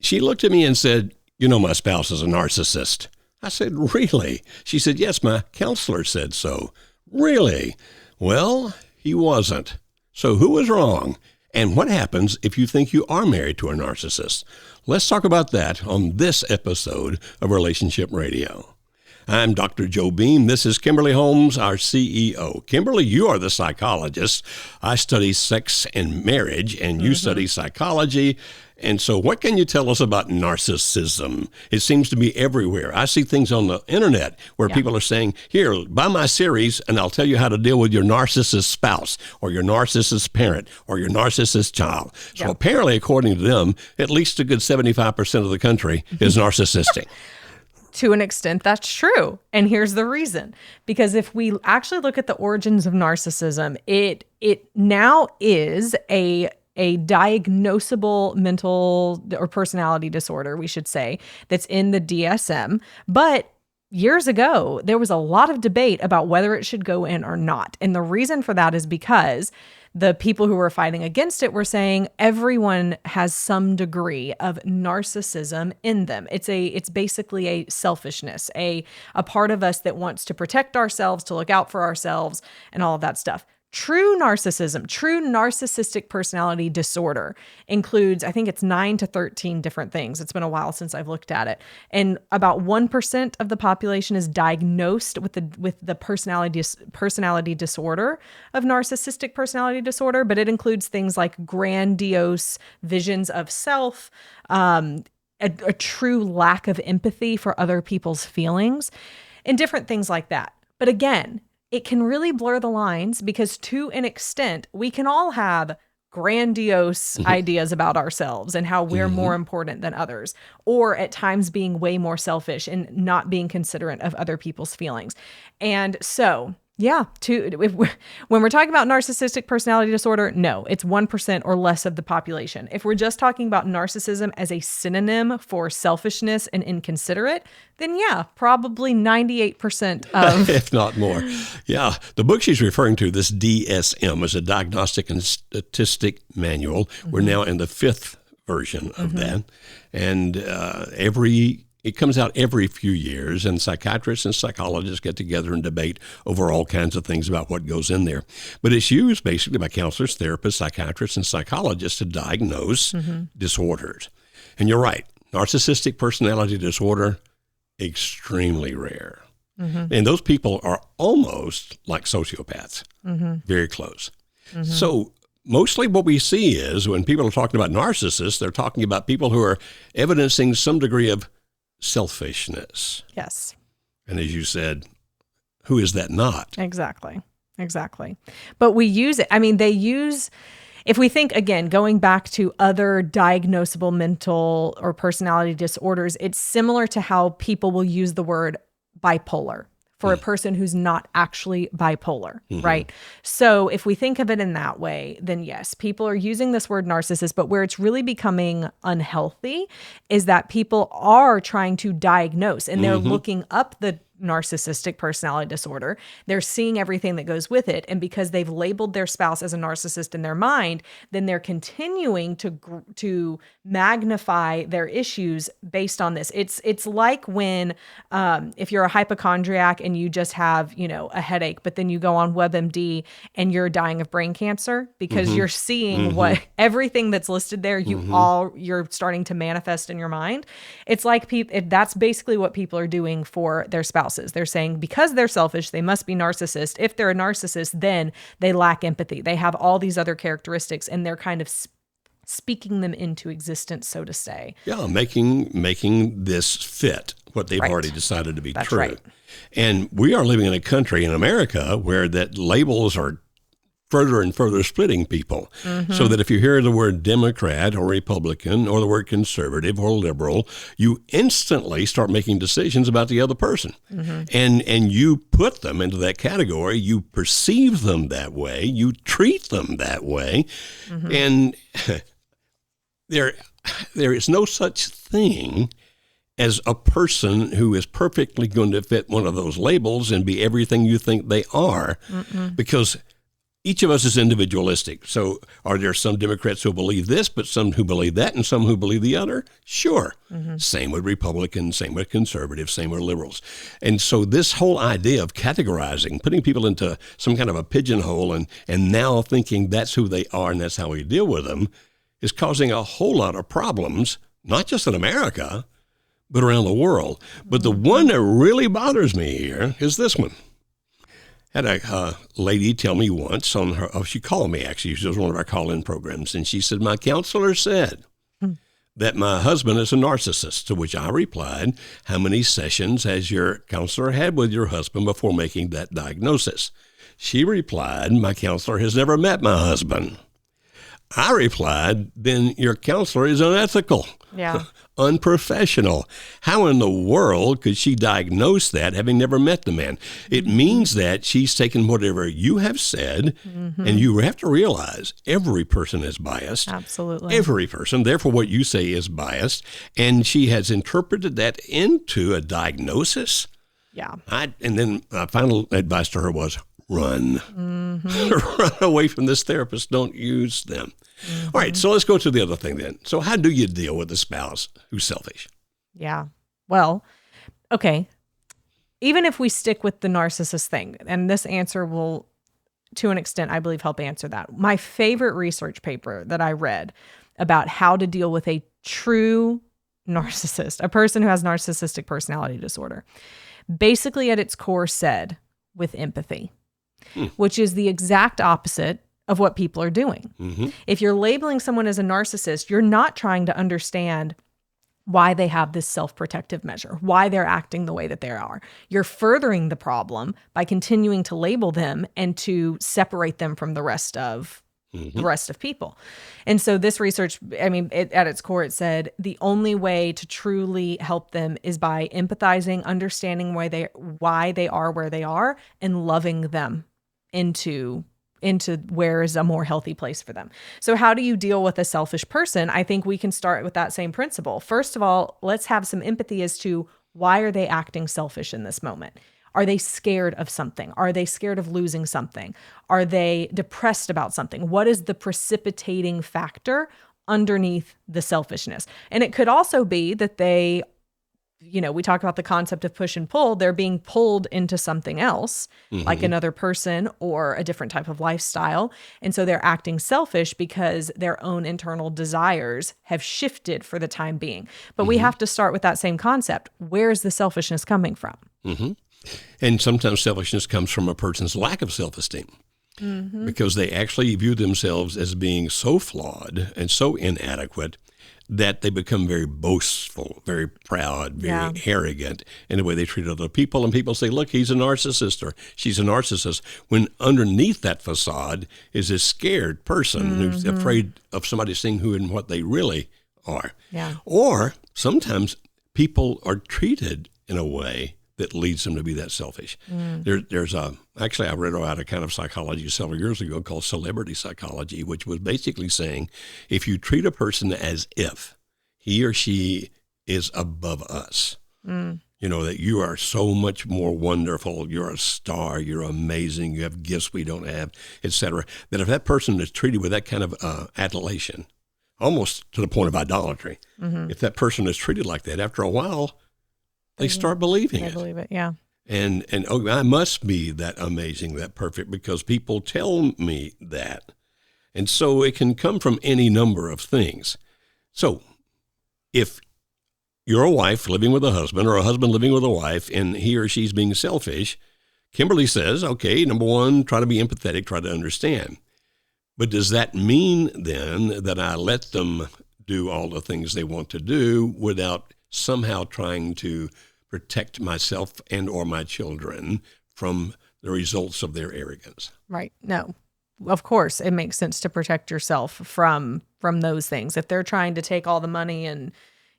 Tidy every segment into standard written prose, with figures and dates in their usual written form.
she looked at me and said, "You know, my spouse is a narcissist." I said, "Really?" She said, "Yes, my counselor said so." "Really?" "Well, he wasn't. So who was wrong? And what happens if you think you are married to a narcissist?" Let's talk about that on this episode of Relationship Radio. I'm Dr. Joe Beam. This is Kimberly Holmes, our CEO. Kimberly, you are the psychologist. I study sex and marriage, and you study psychology. And so what can you tell us about narcissism? It seems to be everywhere. I see things on the internet where people are saying, "Here, buy my series, and I'll tell you how to deal with your narcissist spouse or your narcissist parent or your narcissist child." So apparently, according to them, at least a good 75% of the country is narcissistic. To an extent, that's true. And here's the reason. Because if we actually look at the origins of narcissism, it now is a diagnosable mental or personality disorder, we should say, that's in the DSM. But years ago, there was a lot of debate about whether it should go in or not. And the reason for that is because the people who were fighting against it were saying everyone has some degree of narcissism in them. It's basically a selfishness, a part of us that wants to protect ourselves, to look out for ourselves, and all of that stuff. True narcissism, true narcissistic personality disorder includes, I think it's 9 to 13 different things. It's been a while since I've looked at it. And about 1% of the population is diagnosed with the personality disorder of narcissistic personality disorder, but it includes things like grandiose visions of self, a true lack of empathy for other people's feelings, and different things like that. But again, it can really blur the lines because to an extent, we can all have grandiose ideas about ourselves and how we're more important than others, or at times being way more selfish and not being considerate of other people's feelings. And so, when we're talking about narcissistic personality disorder, no, it's 1% or less of the population. If we're just talking about narcissism as a synonym for selfishness and inconsiderate, then probably 98% of... if not more. Yeah, the book she's referring to, this DSM, is a Diagnostic and Statistic Manual. We're now in the 5th version of that. And it comes out every few years, and psychiatrists and psychologists get together and debate over all kinds of things about what goes in there. But it's used basically by counselors, therapists, psychiatrists, and psychologists to diagnose disorders. And you're right, narcissistic personality disorder, extremely rare. And those people are almost like sociopaths, very close. So mostly what we see is when people are talking about narcissists, they're talking about people who are evidencing some degree of selfishness. Yes. And as you said, who is that not? Exactly. But we use it. I mean, if we think, again, going back to other diagnosable mental or personality disorders, it's similar to how people will use the word bipolar for a person who's not actually bipolar, right? So if we think of it in that way, then yes, people are using this word narcissist, but where it's really becoming unhealthy is that people are trying to diagnose and they're looking up the narcissistic personality disorder. They're seeing everything that goes with it. And because they've labeled their spouse as a narcissist in their mind, then they're continuing to magnify their issues based on this. It's like when, if you're a hypochondriac and you just have, a headache, but then you go on WebMD and you're dying of brain cancer because you're seeing what everything that's listed there, you're starting to manifest in your mind. It's like that's basically what people are doing for their spouse. They're saying because they're selfish, they must be narcissist. If they're a narcissist, then they lack empathy. They have all these other characteristics and they're kind of speaking them into existence, so to say. Yeah, making this fit what they've already decided to be true. Right. And we are living in a country in America where that labels are further and further splitting people. So that if you hear the word Democrat or Republican or the word conservative or liberal, you instantly start making decisions about the other person. And you put them into that category. You perceive them that way. You treat them that way. And there is no such thing as a person who is perfectly going to fit one of those labels and be everything you think they are, because each of us is individualistic. So are there some Democrats who believe this, but some who believe that, and some who believe the other? Sure. Same with Republicans, same with conservatives, same with liberals. And so this whole idea of categorizing, putting people into some kind of a pigeonhole and now thinking that's who they are and that's how we deal with them is causing a whole lot of problems, not just in America, but around the world. But the one that really bothers me here is this one. Had a lady tell me once on her, she called me actually, she was one of our call-in programs, and she said, my counselor said that my husband is a narcissist, to which I replied, how many sessions has your counselor had with your husband before making that diagnosis? She replied, my counselor has never met my husband. I replied, then your counselor is unethical, unprofessional. How in the world could she diagnose that having never met the man? It means that she's taken whatever you have said, and you have to realize every person is biased. Absolutely. Every person. Therefore, what you say is biased. And she has interpreted that into a diagnosis. Yeah. And then my final advice to her was, run. Run away from this therapist. Don't use them. All right, so let's go to the other thing then. So how do you deal with a spouse who's selfish? Yeah. Well, okay. Even if we stick with the narcissist thing, and this answer will, to an extent, I believe, help answer that. My favorite research paper that I read about how to deal with a true narcissist, a person who has narcissistic personality disorder, basically at its core said with empathy, which is the exact opposite of what people are doing. If you're labeling someone as a narcissist, you're not trying to understand why they have this self-protective measure, why they're acting the way that they are. You're furthering the problem by continuing to label them and to separate them from the rest of people. And so this research, I mean, at its core, it said the only way to truly help them is by empathizing, understanding why they are where they are, and loving them into where is a more healthy place for them. So how do you deal with a selfish person? I think we can start with that same principle. First of all, let's have some empathy as to why are they acting selfish in this moment? Are they scared of something? Are they scared of losing something? Are they depressed about something? What is the precipitating factor underneath the selfishness? And it could also be that they, we talk about the concept of push and pull. They're being pulled into something else, like another person or a different type of lifestyle. And so they're acting selfish because their own internal desires have shifted for the time being. But we have to start with that same concept. Where is the selfishness coming from? And sometimes selfishness comes from a person's lack of self-esteem because they actually view themselves as being so flawed and so inadequate that they become very boastful, very proud, very arrogant in the way they treat other people. And people say, look, he's a narcissist or she's a narcissist, when underneath that facade is a scared person who's afraid of somebody seeing who and what they really are. Yeah. Or sometimes people are treated in a way that leads them to be that selfish. Actually, I read about a kind of psychology several years ago called celebrity psychology, which was basically saying, if you treat a person as if he or she is above us, that you are so much more wonderful, you're a star, you're amazing, you have gifts we don't have, etc., that if that person is treated with that kind of adulation, almost to the point of idolatry, if that person is treated like that, after a while, they start believing it. They believe it, yeah. And I must be that amazing, that perfect, because people tell me that. And so it can come from any number of things. So if you're a wife living with a husband or a husband living with a wife and he or she's being selfish, Kimberly says, okay, number one, try to be empathetic, try to understand. But does that mean then that I let them do all the things they want to do without somehow trying to protect myself and or my children from the results of their arrogance? Right. No, of course it makes sense to protect yourself from those things. If they're trying to take all the money and,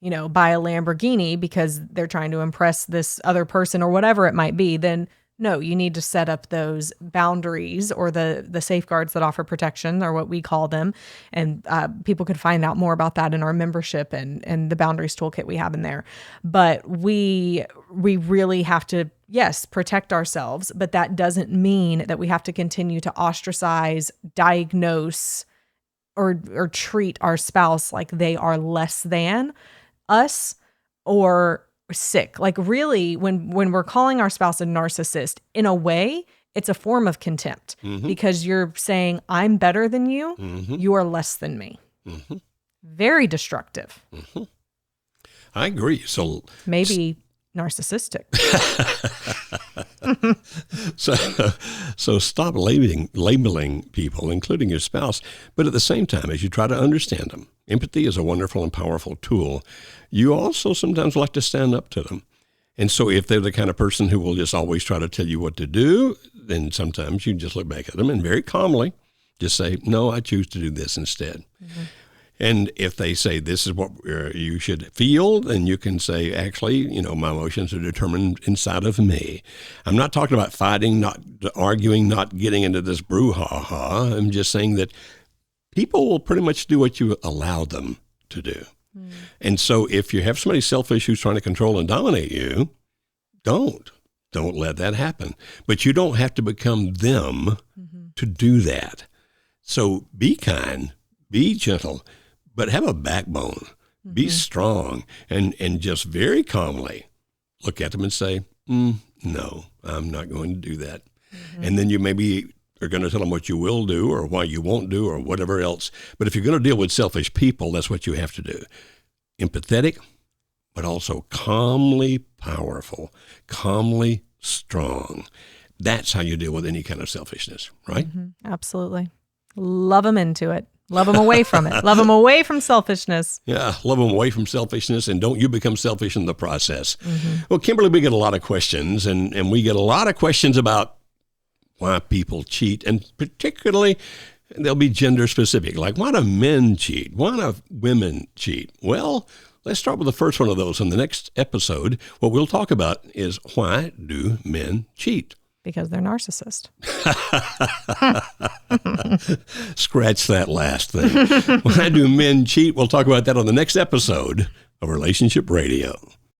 buy a Lamborghini because they're trying to impress this other person or whatever it might be, then No, you need to set up those boundaries or the safeguards that offer protection, or what we call them. And people could find out more about that in our membership and the boundaries toolkit we have in there. But we really have to, yes, protect ourselves, but that doesn't mean that we have to continue to ostracize, diagnose, or treat our spouse like they are less than us or sick. Like really, when we're calling our spouse a narcissist, in a way, it's a form of contempt because you're saying, I'm better than you, you are less than me. Very destructive. I agree. So maybe narcissistic. So stop labeling people, including your spouse, but at the same time, as you try to understand them, empathy is a wonderful and powerful tool. You also sometimes like to stand up to them. And so if they're the kind of person who will just always try to tell you what to do, then sometimes you just look back at them and very calmly just say, no, I choose to do this instead. And if they say this is what you should feel, then you can say, actually, my emotions are determined inside of me. I'm not talking about fighting, not arguing, not getting into this brouhaha. I'm just saying that people will pretty much do what you allow them to do. And so if you have somebody selfish who's trying to control and dominate you, don't let that happen. But you don't have to become them to do that. So be kind, be gentle, but have a backbone, be strong, and just very calmly look at them and say, no, I'm not going to do that. And then you maybe are going to tell them what you will do or why you won't do or whatever else. But if you're going to deal with selfish people, that's what you have to do. Empathetic, but also calmly powerful, calmly strong. That's how you deal with any kind of selfishness, right? Absolutely. Love them into it. Love them away from it. Love them away from selfishness. Yeah, love them away from selfishness, and don't you become selfish in the process. Well, Kimberly, we get a lot of questions, and we get a lot of questions about why people cheat, and particularly they'll be gender specific, like why do men cheat? Why do women cheat? Well, let's start with the first one of those. In the next episode, what we'll talk about is why do men cheat? Because they're narcissist. Scratch that last thing. Why do men cheat? We'll talk about that on the next episode of Relationship Radio.